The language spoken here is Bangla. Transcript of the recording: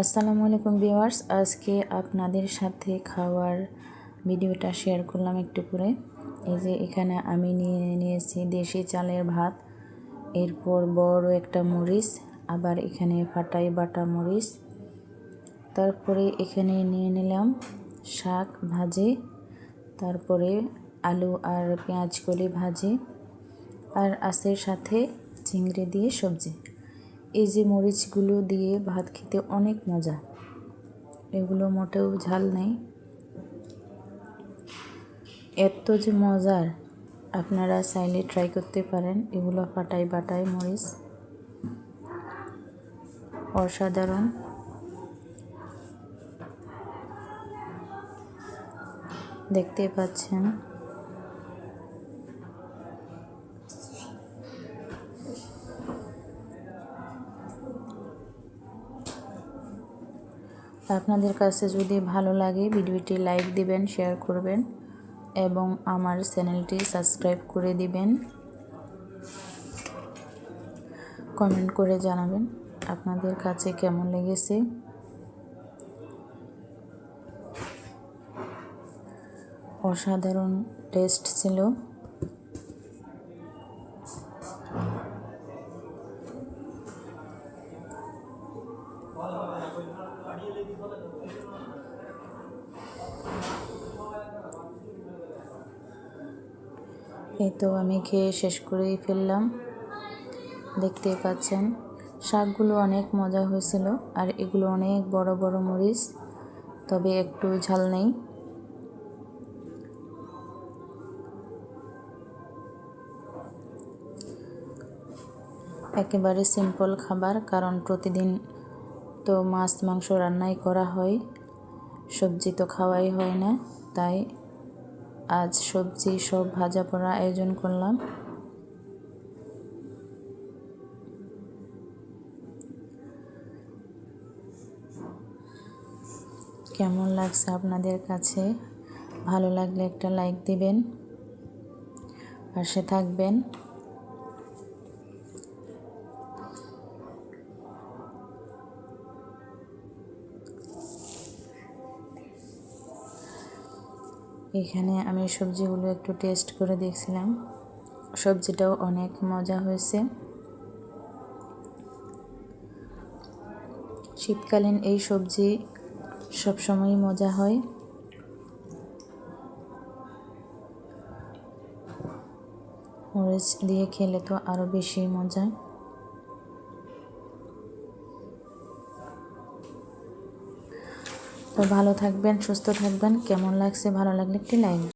আসসালামু আলাইকুম ভিউয়ার্স, আজকে আপনাদের সাথে খাওয়ার ভিডিওটা শেয়ার করলাম একটু করে। এই যে এখানে আমি নিয়েছি দেশি চালের ভাত, এরপর বড় একটা মরিচ, আবার এখানে ফাটাই বাটা মরিচ, তারপরে এখানে নিয়ে নিলাম শাক ভাজি, তারপরে আলু আর পেঁয়াজ কলি ভাজি, আর আছে সাথে চিংড়ি দিয়ে সবজি। এই যে মরিচগুলো দিয়ে ভাত খেতে অনেক মজা, এগুলো মোটেও ঝাল নেই, এত যে মজার, আপনারা চাইলে ট্রাই করতে পারেন। এগুলো ফাটাই বাটাই মরিচ, অসাধারণ। দেখতে পাচ্ছেন আপনাদের কাছে যদি ভালো লাগে ভিডিওটি লাইক দিবেন, শেয়ার করবেন এবং আমার চ্যানেলটি সাবস্ক্রাইব করে দিবেন। কমেন্ট করে জানাবেন আপনাদের কাছে কেমন লেগেছে। অসাধারণ টেস্ট ছিল। এই তো আমি খেয়ে শেষ করেই ফেললাম। দেখতেই পাচ্ছেন শাকগুলো অনেক মজা হয়েছিল, আর এগুলো অনেক বড় বড় মরিচ, তবে একটু ঝাল নেই। একেবারে সিম্পল খাবার, কারণ প্রতিদিন তো মাছ মাংস রান্নাই করা হয়, সবজি তো খাওয়াই হয় না, তাই আজ সবজি সব ভাজা পোড়া আয়োজন করলাম। কেমন লাগছে আপনাদের কাছে? ভালো লাগলে একটা লাইক দিবেন, পাশে থাকবেন। এখানে আমি সবজিগুলো একটু টেস্ট করে দেখছিলাম, সবজিটাও অনেক মজা হয়েছে। শীতকালীন এই সবজি সবসময়ই মজা হয়। মরিচ দিয়ে খেলে তো আরও বেশি মজা। তো ভালো থাকবেন, সুস্থ থাকবেন। কেমন লাগছে? ভালো লাগলে একটি লাইক